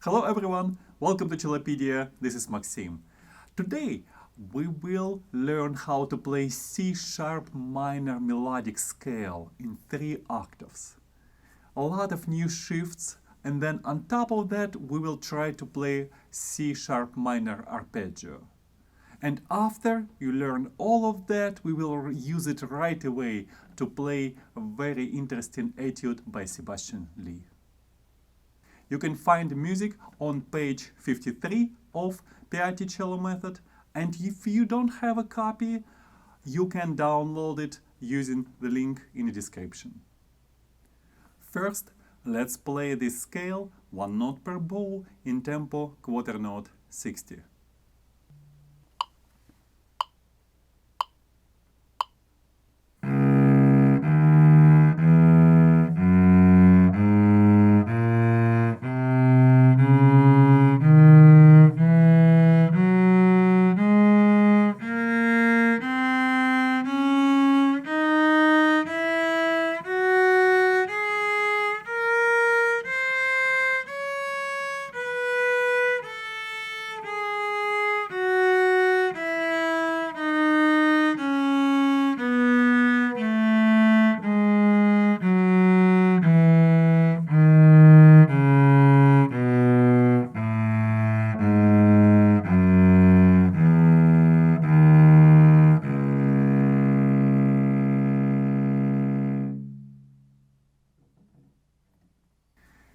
Hello everyone, welcome to Cellopedia, this is Maxim. Today we will learn how to play C-sharp minor melodic scale in 3 octaves. A lot of new shifts, and then on top of that we will try to play C-sharp minor arpeggio. And after you learn all of that, we will use it right away to play a very interesting etude by Sebastian Lee. You can find music on page 53 of Piatti Cello method, and if you don't have a copy, you can download it using the link in the description. First, let's play this scale 1 note per bow in tempo quarter note 60.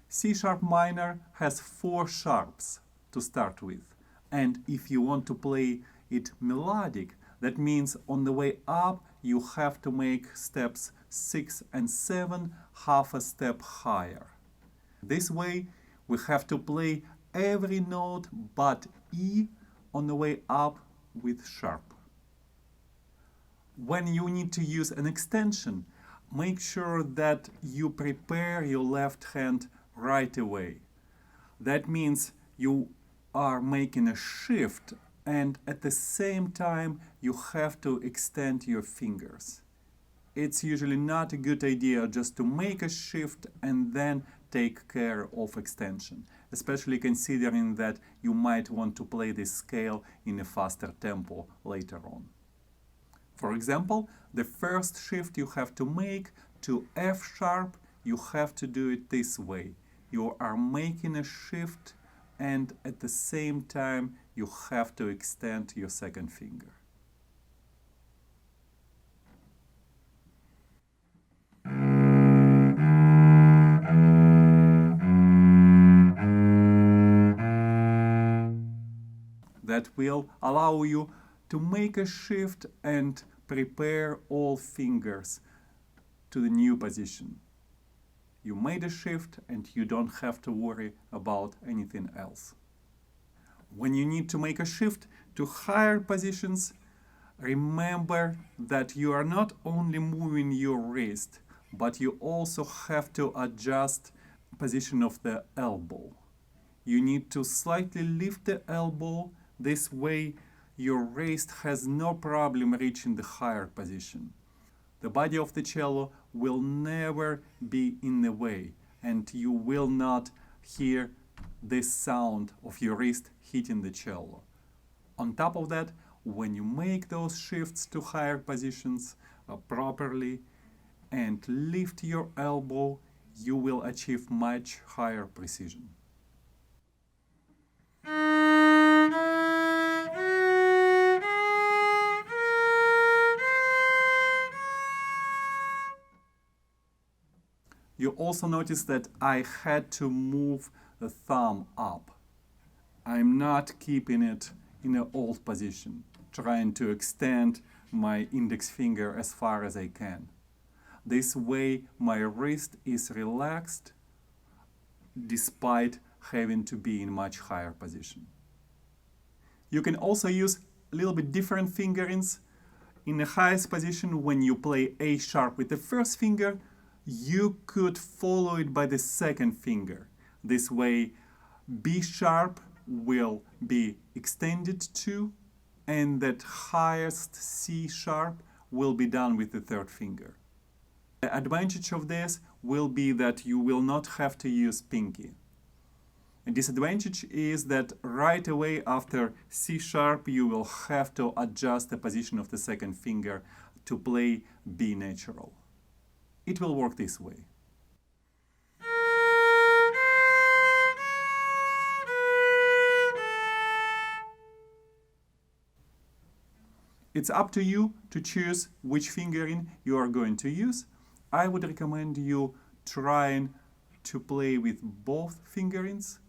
C-sharp minor has 4 sharps to start with, and if you want to play it melodic, that means on the way up you have to make steps 6 and 7 half a step higher. This way we have to play every note but E on the way up with sharp. When you need to use an extension, make sure that you prepare your left hand right away. That means you are making a shift, and at the same time you have to extend your fingers. It's usually not a good idea just to make a shift and then take care of extension, especially considering that you might want to play this scale in a faster tempo later on. For example, the first shift you have to make to F sharp, you have to do it this way. You are making a shift, and at the same time you have to extend your second finger. That will allow you to make a shift and prepare all fingers to the new position. You made a shift and you don't have to worry about anything else. When you need to make a shift to higher positions, remember that you are not only moving your wrist, but you also have to adjust position of the elbow. You need to slightly lift the elbow. This way your wrist has no problem reaching the higher position. The body of the cello will never be in the way, and you will not hear this sound of your wrist hitting the cello. On top of that, when you make those shifts to higher positions properly and lift your elbow, you will achieve much higher precision. You also notice that I had to move the thumb up. I'm not keeping it in an old position, trying to extend my index finger as far as I can. This way my wrist is relaxed despite having to be in much higher position. You can also use a little bit different fingerings. In the highest position, when you play A sharp with the first finger, you could follow it by the second finger. This way B sharp will be extended to, and that highest C sharp will be done with the third finger. The advantage of this will be that you will not have to use pinky. A disadvantage is that right away after C sharp you will have to adjust the position of the second finger to play B natural. It will work this way. It's up to you to choose which fingering you are going to use. I would recommend you trying to play with both fingerings.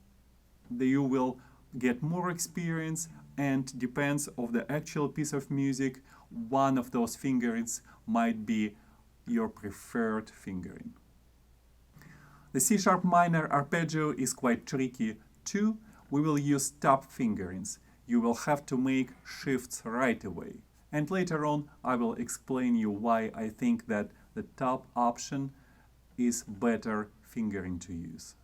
You will get more experience, and depends on the actual piece of music, one of those fingerings might be your preferred fingering. The C sharp minor arpeggio is quite tricky too. We will use top fingerings. You will have to make shifts right away. And later on I will explain you why I think that the top option is better fingering to use.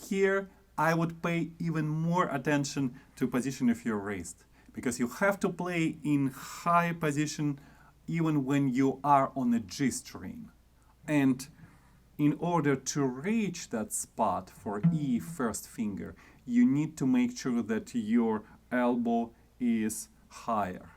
Here, I would pay even more attention to position of your wrist, because you have to play in high position even when you are on a G string. And in order to reach that spot for E first finger, you need to make sure that your elbow is higher.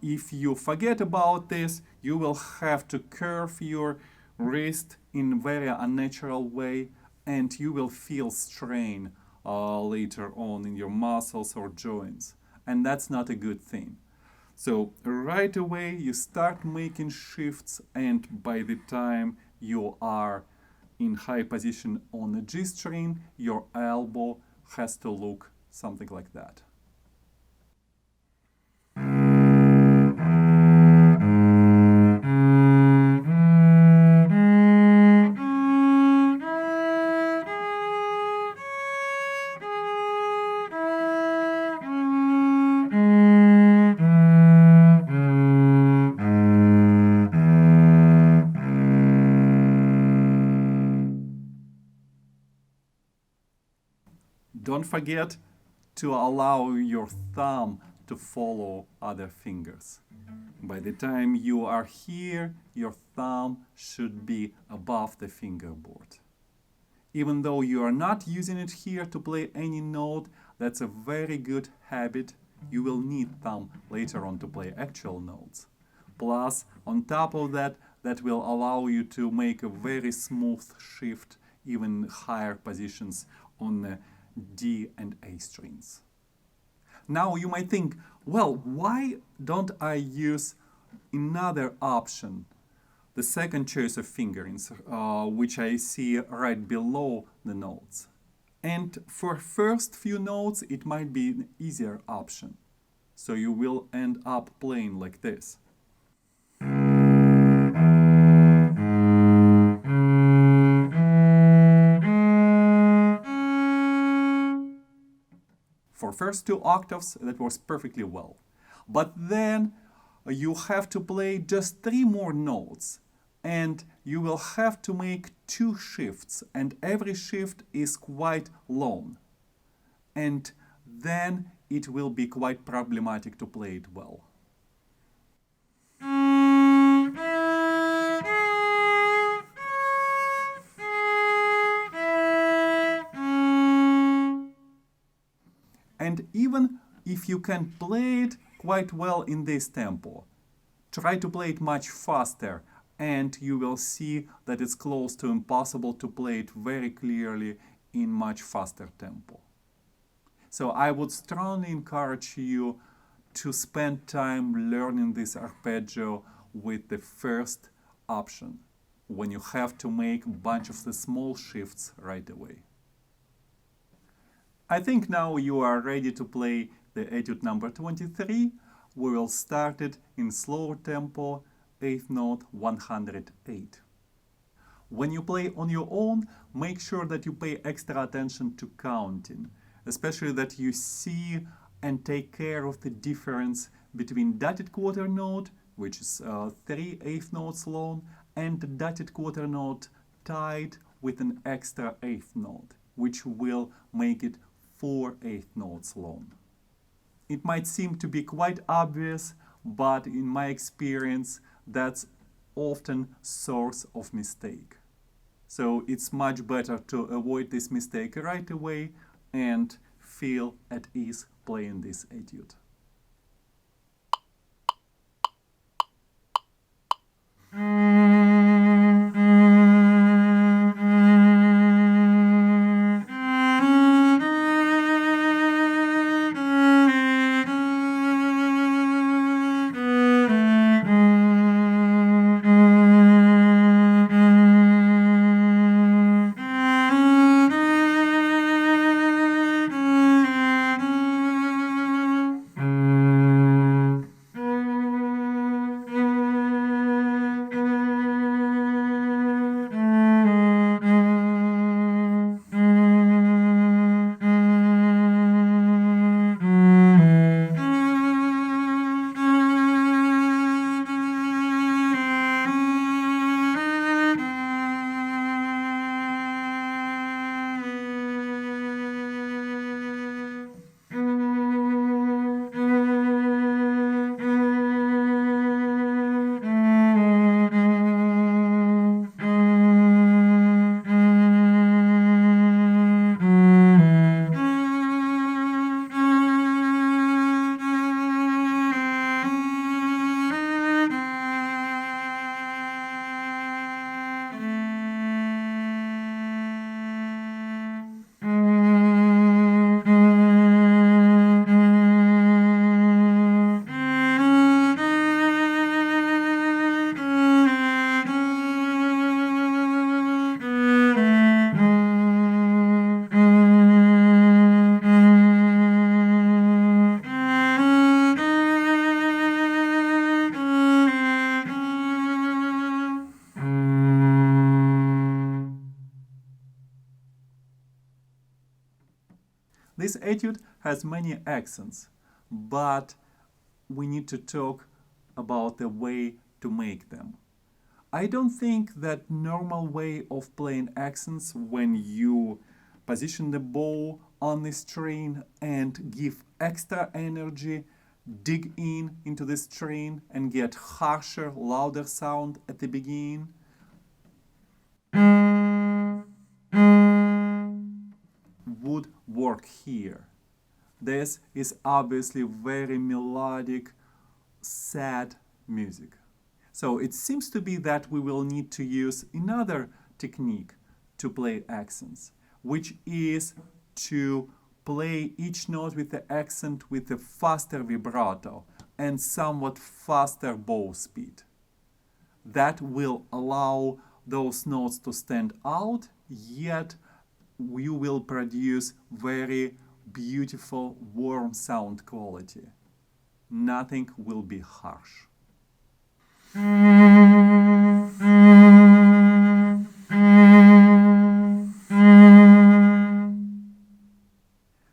If you forget about this, you will have to curve your wrist in a very unnatural way, and you will feel strain later on in your muscles or joints. And that's not a good thing. So right away you start making shifts, and by the time you are in high position on a G string, your elbow has to look something like that. Don't forget to allow your thumb to follow other fingers. By the time you are here, your thumb should be above the fingerboard. Even though you are not using it here to play any note, that's a very good habit. You will need thumb later on to play actual notes. Plus, on top of that, that will allow you to make a very smooth shift, even higher positions on the D and A strings. Now you might think, well, why don't I use another option, the second choice of fingerings, which I see right below the notes? And for first few notes, it might be an easier option. So you will end up playing like this. For first two octaves, that works perfectly well. But then you have to play just 3 more notes, and you will have to make 2 shifts, and every shift is quite long. And then it will be quite problematic to play it well. And even if you can play it quite well in this tempo, try to play it much faster, and you will see that it's close to impossible to play it very clearly in much faster tempo. So I would strongly encourage you to spend time learning this arpeggio with the first option, when you have to make a bunch of the small shifts right away. I think now you are ready to play the Etude number 23. We will start it in slower tempo, 8th note 108. When you play on your own, make sure that you pay extra attention to counting, especially that you see and take care of the difference between dotted quarter note, which is 3/8 notes long, and the dotted quarter note tied with an extra eighth note, which will make it 4/8 notes long. It might seem to be quite obvious, but in my experience, that's often source of mistake. So it's much better to avoid this mistake right away and feel at ease playing this etude. This etude has many accents, but we need to talk about the way to make them. I don't think that normal way of playing accents when you position the bow on the string and give extra energy, dig in into the string and get harsher, louder sound at the beginning, would work here. This is obviously very melodic, sad music. So it seems to be that we will need to use another technique to play accents, which is to play each note with the accent with a faster vibrato and somewhat faster bow speed. That will allow those notes to stand out, yet you will produce very beautiful, warm sound quality. Nothing will be harsh.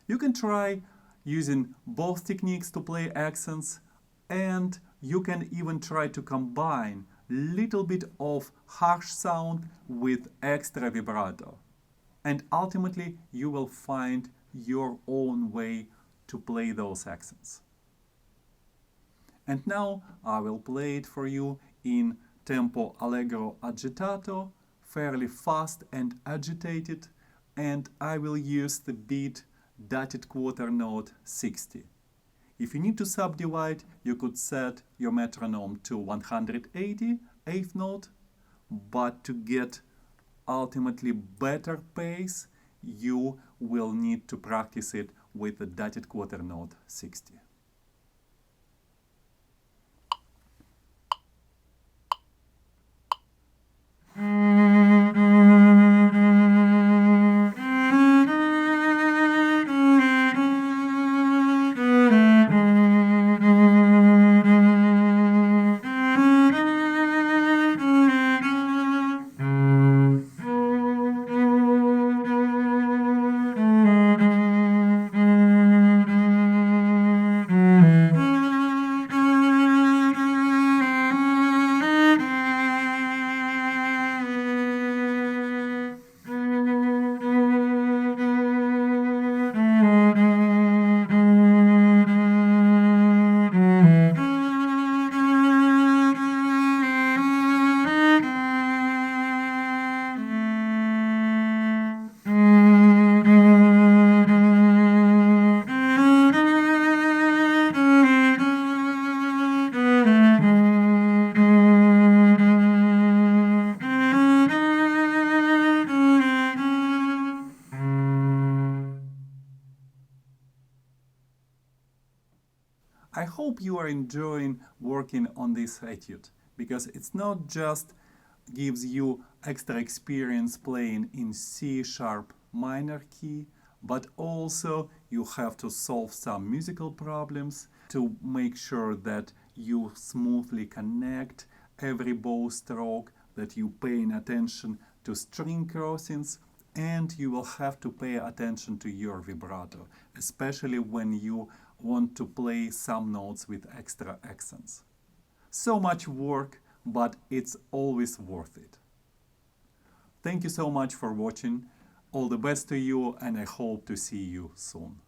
You can try using both techniques to play accents, and you can even try to combine little bit of harsh sound with extra vibrato. And ultimately, you will find your own way to play those accents. And now I will play it for you in tempo allegro agitato, fairly fast and agitated, and I will use the beat dotted quarter note 60. If you need to subdivide, you could set your metronome to 180, eighth note, but to get ultimately better pace, you will need to practice it with the dotted quarter note 60. I hope you are enjoying working on this etude, because it's not just gives you extra experience playing in C sharp minor key, but also you have to solve some musical problems to make sure that you smoothly connect every bow stroke, that you paying attention to string crossings, and you will have to pay attention to your vibrato, especially when you want to play some notes with extra accents. So much work, but it's always worth it. Thank you so much for watching. All the best to you, and I hope to see you soon.